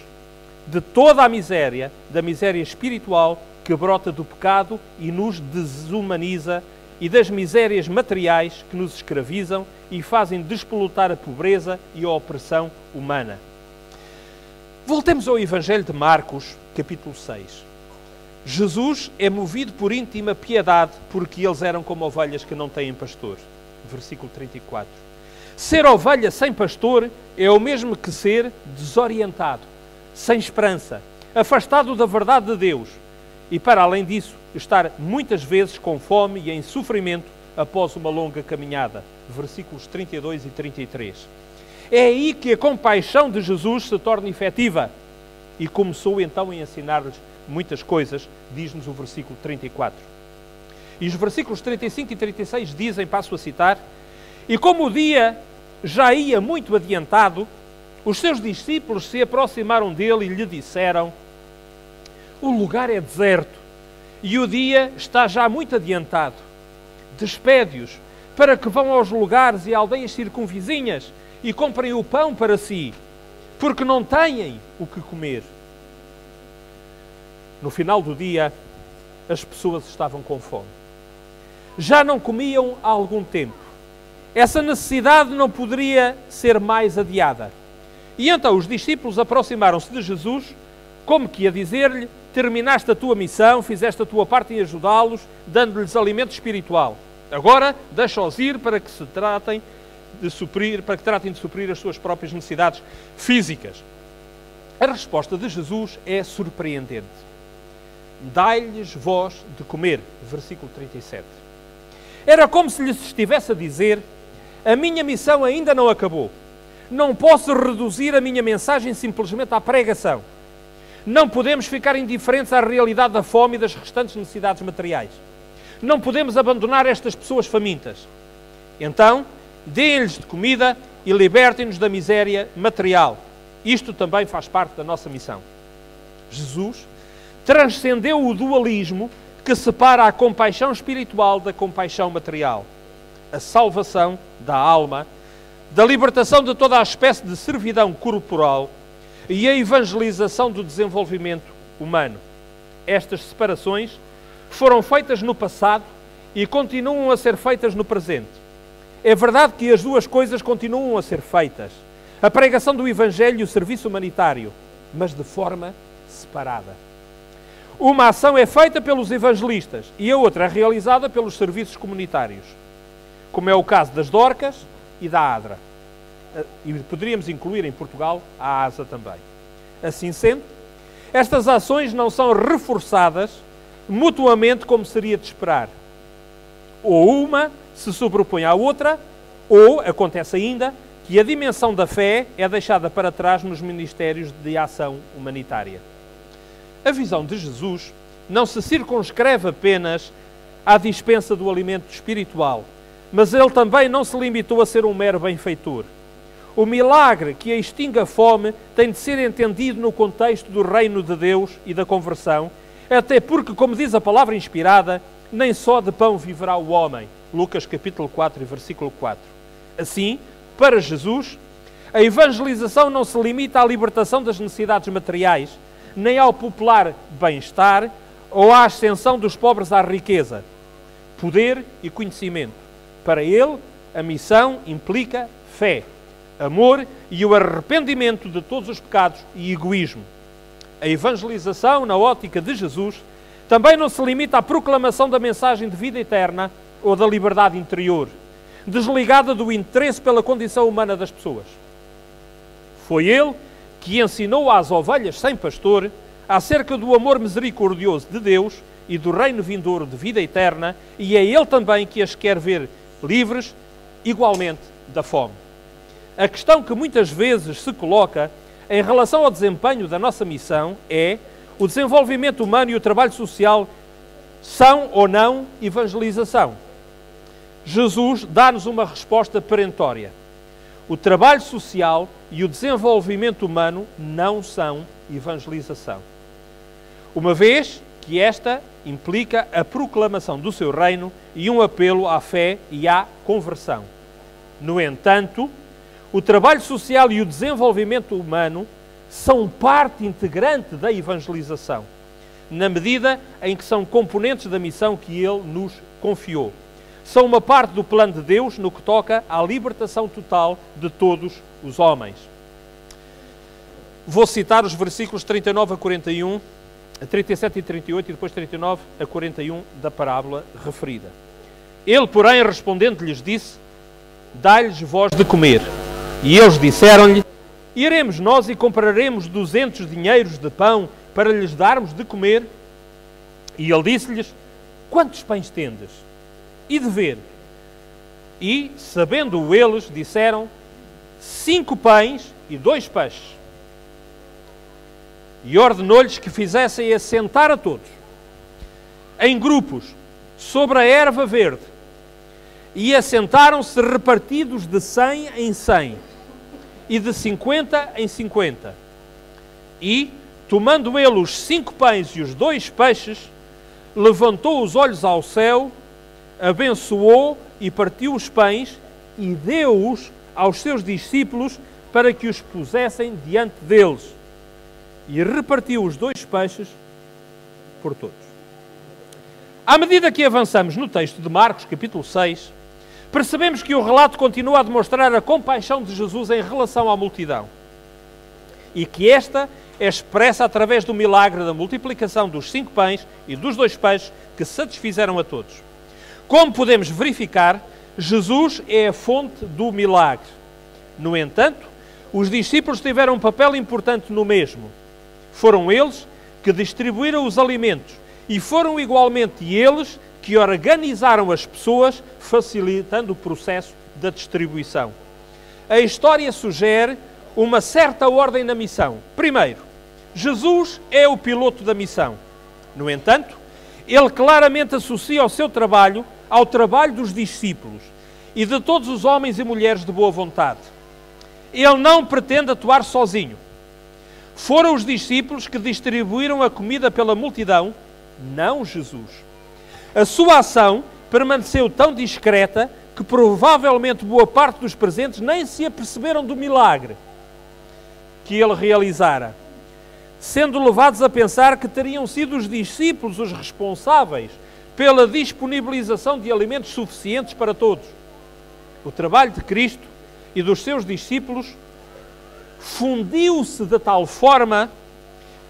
de toda a miséria, da miséria espiritual que brota do pecado e nos desumaniza, e das misérias materiais que nos escravizam e fazem despolutar a pobreza e a opressão humana. Voltemos ao Evangelho de Marcos, capítulo 6. Jesus é movido por íntima piedade, porque eles eram como ovelhas que não têm pastor. Versículo 34. Ser ovelha sem pastor é o mesmo que ser desorientado, sem esperança, afastado da verdade de Deus e, para além disso, estar muitas vezes com fome e em sofrimento após uma longa caminhada. Versículos 32 e 33. É aí que a compaixão de Jesus se torna efetiva e começou então a ensinar-lhes muitas coisas, diz-nos o versículo 34. E os versículos 35 e 36 dizem, passo a citar: e como o dia já ia muito adiantado, os seus discípulos se aproximaram dele e lhe disseram: o lugar é deserto e o dia está já muito adiantado. Despede-os para que vão aos lugares e aldeias circunvizinhas e comprem o pão para si, porque não têm o que comer. No final do dia, as pessoas estavam com fome. Já não comiam há algum tempo. Essa necessidade não poderia ser mais adiada. E então os discípulos aproximaram-se de Jesus, como que a dizer-lhe: terminaste a tua missão, fizeste a tua parte em ajudá-los, dando-lhes alimento espiritual. Agora, deixa-os ir para que tratem de suprir as suas próprias necessidades físicas. A resposta de Jesus é surpreendente. Dai-lhes vós de comer. Versículo 37. Era como se lhes estivesse a dizer: a minha missão ainda não acabou. Não posso reduzir a minha mensagem simplesmente à pregação. Não podemos ficar indiferentes à realidade da fome e das restantes necessidades materiais. Não podemos abandonar estas pessoas famintas. Então, deem-lhes de comida e libertem-nos da miséria material. Isto também faz parte da nossa missão. Jesus transcendeu o dualismo que separa a compaixão espiritual da compaixão material, a salvação da alma, da libertação de toda a espécie de servidão corporal e a evangelização do desenvolvimento humano. Estas separações foram feitas no passado e continuam a ser feitas no presente. É verdade que as duas coisas continuam a ser feitas: a pregação do Evangelho e o serviço humanitário, mas de forma separada. Uma ação é feita pelos evangelistas e a outra é realizada pelos serviços comunitários, como é o caso das Dorcas e da ADRA. E poderíamos incluir em Portugal a ASA também. Assim sendo, estas ações não são reforçadas mutuamente como seria de esperar. Ou uma se sobrepõe à outra, ou acontece ainda que a dimensão da fé é deixada para trás nos ministérios de ação humanitária. A visão de Jesus não se circunscreve apenas à dispensa do alimento espiritual, mas ele também não se limitou a ser um mero benfeitor. O milagre que extingue a fome tem de ser entendido no contexto do reino de Deus e da conversão, até porque, como diz a palavra inspirada, nem só de pão viverá o homem. Lucas capítulo 4 e versículo 4. Assim, para Jesus, a evangelização não se limita à libertação das necessidades materiais, nem ao popular bem-estar ou à ascensão dos pobres à riqueza, poder e conhecimento. Para ele, a missão implica fé, amor e o arrependimento de todos os pecados e egoísmo. A evangelização, na ótica de Jesus, também não se limita à proclamação da mensagem de vida eterna ou da liberdade interior, desligada do interesse pela condição humana das pessoas. Foi ele que ensinou às ovelhas sem pastor acerca do amor misericordioso de Deus e do reino vindouro de vida eterna, e é ele também que as quer ver livres, igualmente, da fome. A questão que muitas vezes se coloca em relação ao desempenho da nossa missão é: o desenvolvimento humano e o trabalho social são ou não evangelização? Jesus dá-nos uma resposta perentória. O trabalho social e o desenvolvimento humano não são evangelização, uma vez que esta implica a proclamação do seu reino e um apelo à fé e à conversão. No entanto, o trabalho social e o desenvolvimento humano são parte integrante da evangelização, na medida em que são componentes da missão que Ele nos confiou. São uma parte do plano de Deus no que toca à libertação total de todos os homens. Vou citar os versículos 39 a 41 a 37 e 38 e depois 39 a 41 da parábola referida. Ele, porém, respondendo, lhes disse: dai-lhes vós de comer. E eles disseram-lhe: iremos nós e compraremos 200 dinheiros de pão para lhes darmos de comer? E ele disse-lhes: quantos pães tendes? E de ver? E, sabendo eles, disseram: 5 pães e 2 peixes. E ordenou-lhes que fizessem assentar a todos, em grupos, sobre a erva verde. E assentaram-se repartidos de 100 em 100, e de 50 em 50. E, tomando ele os 5 pães e os 2 peixes, levantou os olhos ao céu, abençoou e partiu os pães e deu-os aos seus discípulos para que os pusessem diante deles. E repartiu os 2 peixes por todos. À medida que avançamos no texto de Marcos, capítulo 6, percebemos que o relato continua a demonstrar a compaixão de Jesus em relação à multidão. E que esta é expressa através do milagre da multiplicação dos 5 pães e dos 2 peixes que satisfizeram a todos. Como podemos verificar, Jesus é a fonte do milagre. No entanto, os discípulos tiveram um papel importante no mesmo. Foram eles que distribuíram os alimentos e foram igualmente eles que organizaram as pessoas, facilitando o processo da distribuição. A história sugere uma certa ordem na missão. Primeiro, Jesus é o piloto da missão. No entanto, ele claramente associa o seu trabalho ao trabalho dos discípulos e de todos os homens e mulheres de boa vontade. Ele não pretende atuar sozinho. Foram os discípulos que distribuíram a comida pela multidão, não Jesus. A sua ação permaneceu tão discreta que provavelmente boa parte dos presentes nem se aperceberam do milagre que ele realizara, sendo levados a pensar que teriam sido os discípulos os responsáveis pela disponibilização de alimentos suficientes para todos. O trabalho de Cristo e dos seus discípulos fundiu-se de tal forma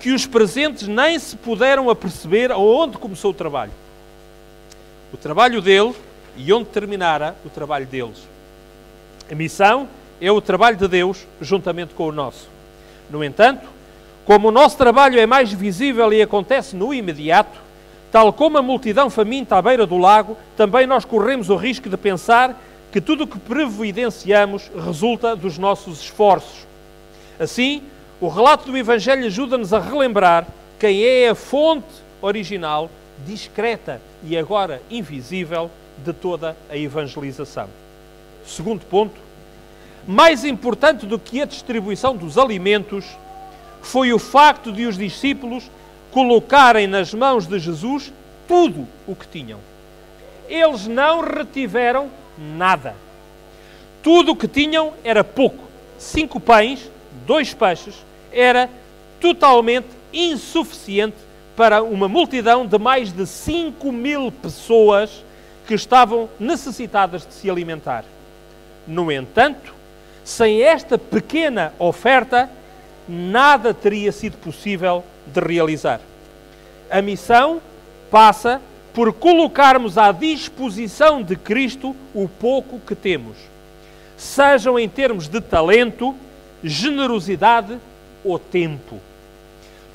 que os presentes nem se puderam aperceber aonde começou o trabalho. O trabalho dele e onde terminara o trabalho deles. A missão é o trabalho de Deus juntamente com o nosso. No entanto, como o nosso trabalho é mais visível e acontece no imediato, tal como a multidão faminta à beira do lago, também nós corremos o risco de pensar que tudo o que providenciamos resulta dos nossos esforços. Assim, o relato do Evangelho ajuda-nos a relembrar quem é a fonte original, discreta e agora invisível de toda a evangelização. Segundo ponto, mais importante do que a distribuição dos alimentos foi o facto de os discípulos colocarem nas mãos de Jesus tudo o que tinham. Eles não retiveram nada. Tudo o que tinham era pouco. 5 pães, 2 peixes, era totalmente insuficiente para uma multidão de mais de 5.000 pessoas que estavam necessitadas de se alimentar. No entanto, sem esta pequena oferta, nada teria sido possível de realizar. A missão passa por colocarmos à disposição de Cristo o pouco que temos, sejam em termos de talento, generosidade ou tempo.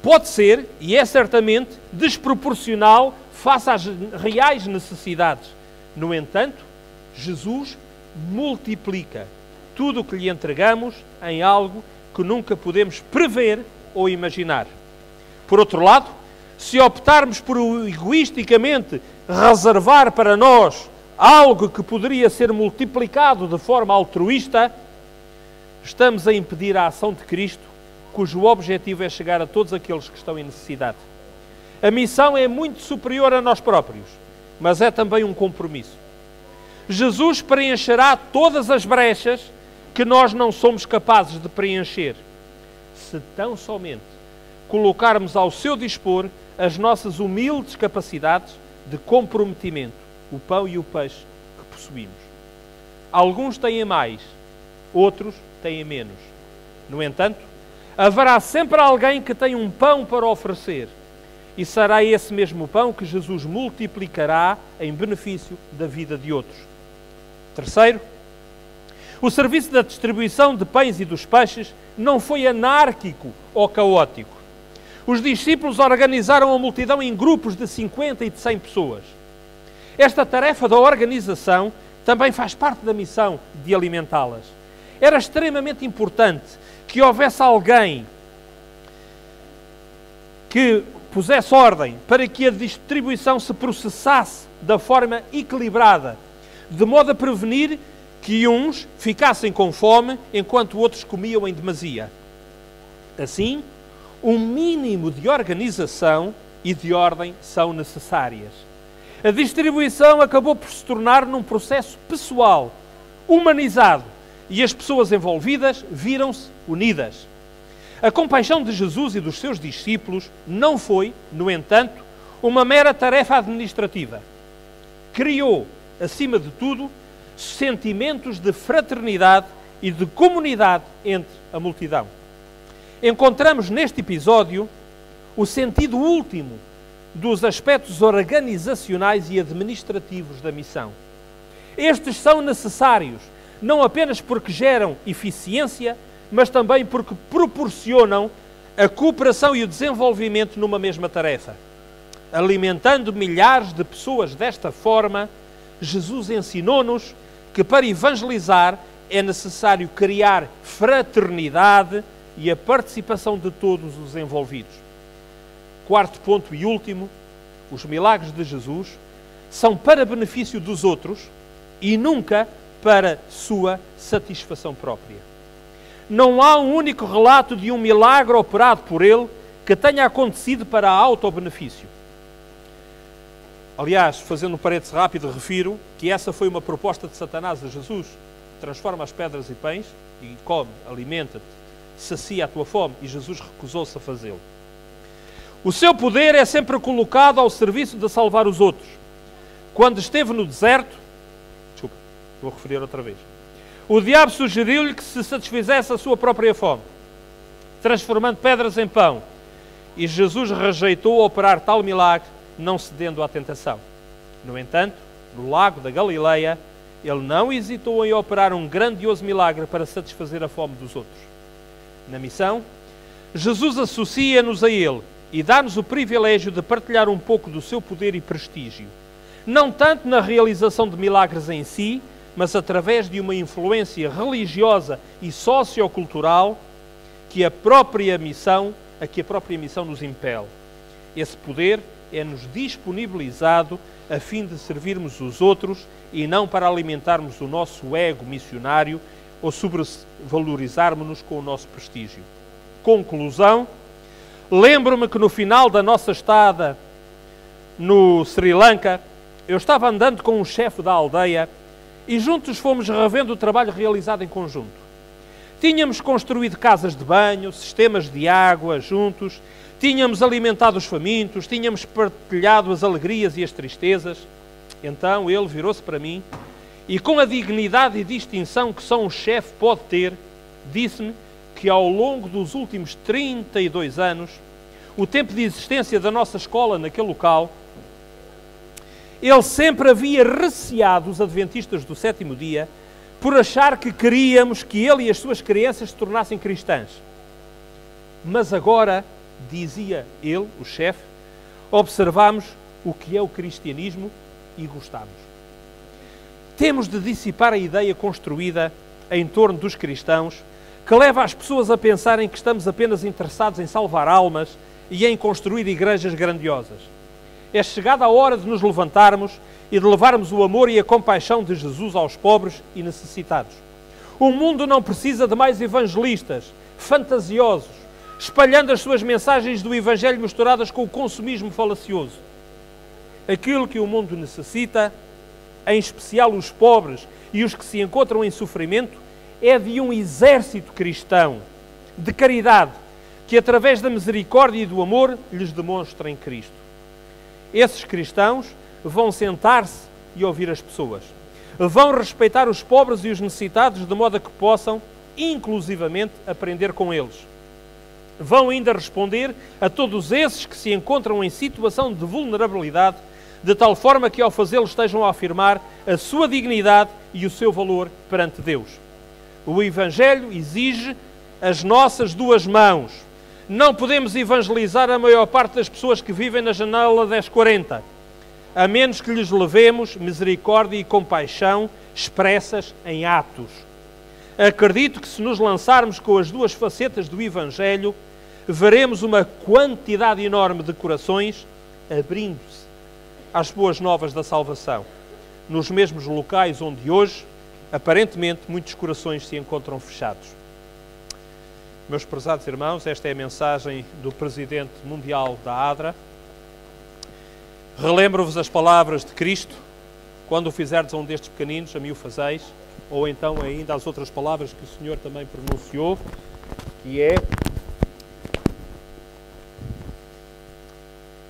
Pode ser, e é certamente, desproporcional face às reais necessidades. No entanto, Jesus multiplica tudo o que lhe entregamos em algo que nunca podemos prever ou imaginar. Por outro lado, se optarmos por egoisticamente reservar para nós algo que poderia ser multiplicado de forma altruísta, estamos a impedir a ação de Cristo, cujo objetivo é chegar a todos aqueles que estão em necessidade. A missão é muito superior a nós próprios, mas é também um compromisso. Jesus preencherá todas as brechas que nós não somos capazes de preencher, se tão somente colocarmos ao seu dispor as nossas humildes capacidades de comprometimento, o pão e o peixe que possuímos. Alguns têm mais, outros têm menos. No entanto, haverá sempre alguém que tem um pão para oferecer E será esse mesmo pão que Jesus multiplicará em benefício da vida de outros. Terceiro, o serviço da distribuição de pães e dos peixes não foi anárquico ou caótico. Os discípulos organizaram a multidão em grupos de 50 e de 100 pessoas. Esta tarefa da organização também faz parte da missão de alimentá-las. Era extremamente importante que houvesse alguém que pusesse ordem para que a distribuição se processasse da forma equilibrada, de modo a prevenir que uns ficassem com fome enquanto outros comiam em demasia. Assim, um mínimo de organização e de ordem são necessárias. A distribuição acabou por se tornar num processo pessoal, humanizado, e as pessoas envolvidas viram-se unidas. A compaixão de Jesus e dos seus discípulos não foi, no entanto, uma mera tarefa administrativa. Criou, acima de tudo, sentimentos de fraternidade e de comunidade entre a multidão. Encontramos neste episódio o sentido último dos aspectos organizacionais e administrativos da missão. Estes são necessários, não apenas porque geram eficiência, mas também porque proporcionam a cooperação e o desenvolvimento numa mesma tarefa. Alimentando milhares de pessoas desta forma, Jesus ensinou-nos que para evangelizar é necessário criar fraternidade e a participação de todos os envolvidos. Quarto ponto e último, os milagres de Jesus são para benefício dos outros e nunca para sua satisfação própria. Não há um único relato de um milagre operado por ele que tenha acontecido para autobenefício. Aliás, fazendo um parênteses rápido, refiro que essa foi uma proposta de Satanás a Jesus. Transforma as pedras em pães e come, alimenta-te, sacia a tua fome. E Jesus recusou-se a fazê-lo. O seu poder é sempre colocado ao serviço de salvar os outros. Quando esteve no deserto, vou referir outra vez, o diabo sugeriu-lhe que se satisfizesse a sua própria fome, transformando pedras em pão. E Jesus rejeitou operar tal milagre, não cedendo à tentação. No entanto, no lago da Galileia, ele não hesitou em operar um grandioso milagre para satisfazer a fome dos outros. Na missão, Jesus associa-nos a ele e dá-nos o privilégio de partilhar um pouco do seu poder e prestígio. Não tanto na realização de milagres em si, mas através de uma influência religiosa e sociocultural a que a própria missão nos impele. Esse poder é-nos disponibilizado a fim de servirmos os outros e não para alimentarmos o nosso ego missionário ou sobrevalorizarmos-nos com o nosso prestígio. Conclusão, lembro-me que no final da nossa estada no Sri Lanka, eu estava andando com um chefe da aldeia e juntos fomos revendo o trabalho realizado em conjunto. Tínhamos construído casas de banho, sistemas de água juntos, tínhamos alimentado os famintos, tínhamos partilhado as alegrias e as tristezas. Então ele virou-se para mim e, com a dignidade e distinção que só um chefe pode ter, disse-me que ao longo dos últimos 32 anos, o tempo de existência da nossa escola naquele local, ele sempre havia receado os adventistas do sétimo dia por achar que queríamos que ele e as suas crianças se tornassem cristãs. Mas agora, dizia ele, o chefe, observamos o que é o cristianismo e gostamos. Temos de dissipar a ideia construída em torno dos cristãos que leva as pessoas a pensarem que estamos apenas interessados em salvar almas e em construir igrejas grandiosas. É chegada a hora de nos levantarmos e de levarmos o amor e a compaixão de Jesus aos pobres e necessitados. O mundo não precisa de mais evangelistas fantasiosos, espalhando as suas mensagens do Evangelho misturadas com o consumismo falacioso. Aquilo que o mundo necessita, em especial os pobres e os que se encontram em sofrimento, é de um exército cristão, de caridade, que através da misericórdia e do amor lhes demonstra em Cristo. Esses cristãos vão sentar-se e ouvir as pessoas. Vão respeitar os pobres e os necessitados de modo a que possam, inclusivamente, aprender com eles. vão ainda responder a todos esses que se encontram em situação de vulnerabilidade, de tal forma que ao fazê-lo estejam a afirmar a sua dignidade e o seu valor perante Deus. O Evangelho exige as nossas duas mãos. Não podemos evangelizar a maior parte das pessoas que vivem na janela 1040, a menos que lhes levemos misericórdia e compaixão expressas em atos. Acredito que se nos lançarmos com as duas facetas do Evangelho, veremos uma quantidade enorme de corações abrindo-se às boas novas da salvação, nos mesmos locais onde hoje, aparentemente, muitos corações se encontram fechados. Meus prezados irmãos, esta é a mensagem do Presidente Mundial da ADRA. Relembro-vos as palavras de Cristo: quando o fizerdes a um destes pequeninos, a mim o fazeis. Ou então ainda as outras palavras que o Senhor também pronunciou, que é: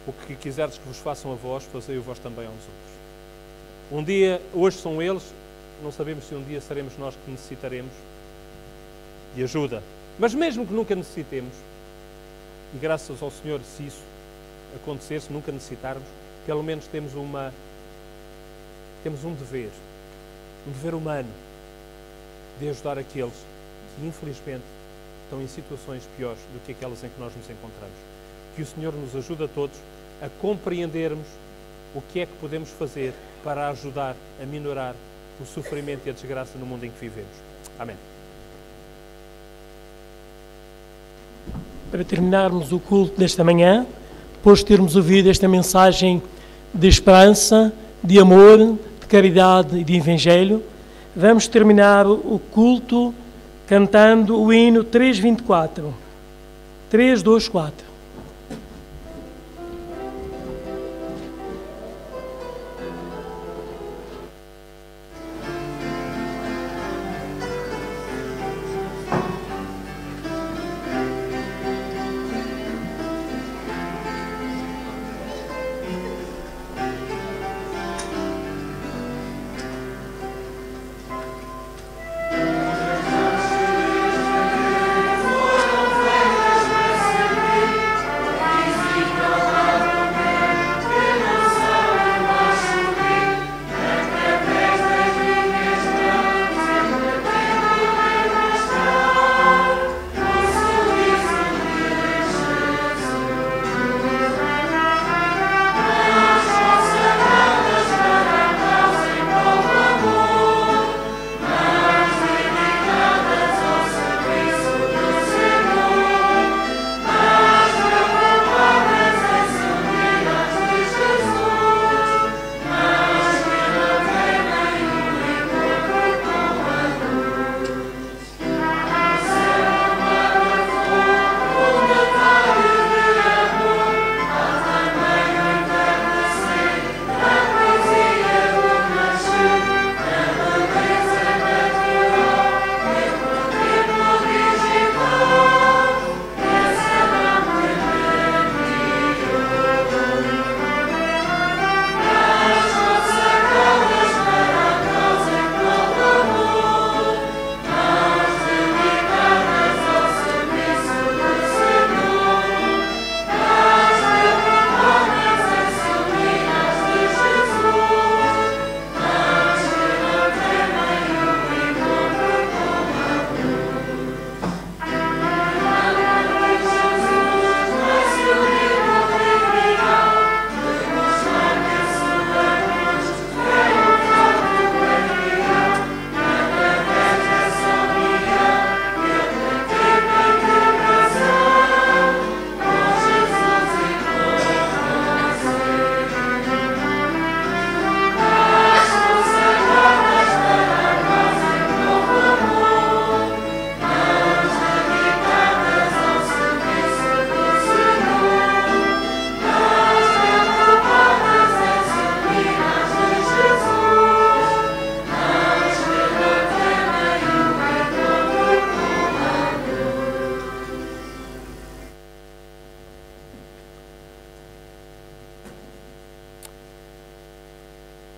o que quiserdes que vos façam a vós, fazei-o vós também aos outros. Um dia, hoje são eles, não sabemos se um dia seremos nós que necessitaremos de ajuda. Mas mesmo que nunca necessitemos, e graças ao Senhor, se isso acontecer, se nunca necessitarmos, pelo menos temos um dever humano de ajudar aqueles que, infelizmente, estão em situações piores do que aquelas em que nós nos encontramos. Que o Senhor nos ajude a todos a compreendermos o que é que podemos fazer para ajudar a minorar o sofrimento e a desgraça no mundo em que vivemos. Amém. Para terminarmos o culto desta manhã, depois de termos ouvido esta mensagem de esperança, de amor, de caridade e de Evangelho, vamos terminar o culto cantando o hino 324. 3, 2, 4.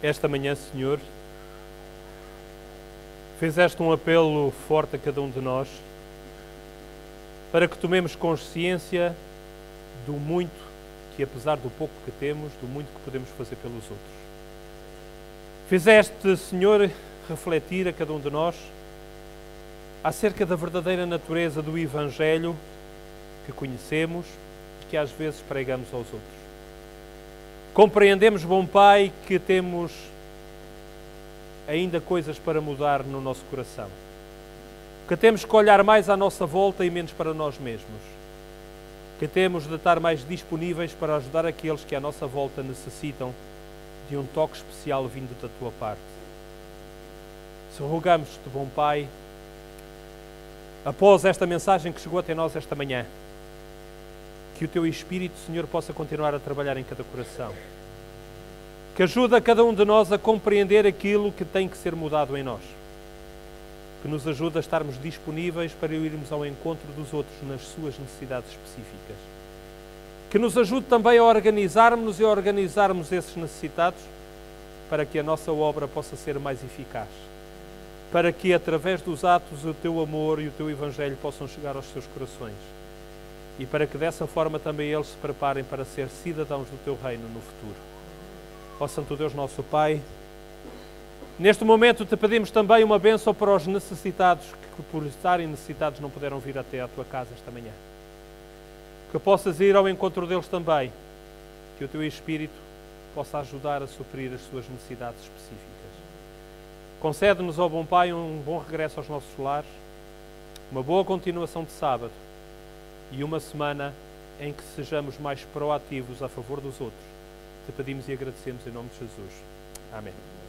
Esta manhã, Senhor, fizeste um apelo forte a cada um de nós para que tomemos consciência do muito que, apesar do pouco que temos, do muito que podemos fazer pelos outros. Fizeste, Senhor, refletir a cada um de nós acerca da verdadeira natureza do Evangelho que conhecemos e que às vezes pregamos aos outros. Compreendemos, bom Pai, que temos ainda coisas para mudar no nosso coração. Que temos que olhar mais à nossa volta e menos para nós mesmos. Que temos de estar mais disponíveis para ajudar aqueles que à nossa volta necessitam de um toque especial vindo da Tua parte. Se rogamos-te, bom Pai, após esta mensagem que chegou até nós esta manhã, que o Teu Espírito, Senhor, possa continuar a trabalhar em cada coração. Que ajude a cada um de nós a compreender aquilo que tem que ser mudado em nós. Que nos ajude a estarmos disponíveis para irmos ao encontro dos outros nas suas necessidades específicas. Que nos ajude também a organizarmos e a organizarmos esses necessitados para que a nossa obra possa ser mais eficaz. Para que, através dos atos, o Teu amor e o Teu Evangelho possam chegar aos seus corações. E para que dessa forma também eles se preparem para ser cidadãos do Teu reino no futuro. Ó Santo Deus, nosso Pai, neste momento te pedimos também uma bênção para os necessitados que por estarem necessitados não puderam vir até à Tua casa esta manhã. Que possas ir ao encontro deles também, que o Teu Espírito possa ajudar a suprir as suas necessidades específicas. Concede-nos, ó bom Pai, um bom regresso aos nossos lares, uma boa continuação de sábado e uma semana em que sejamos mais proativos a favor dos outros. Te pedimos e agradecemos em nome de Jesus. Amém.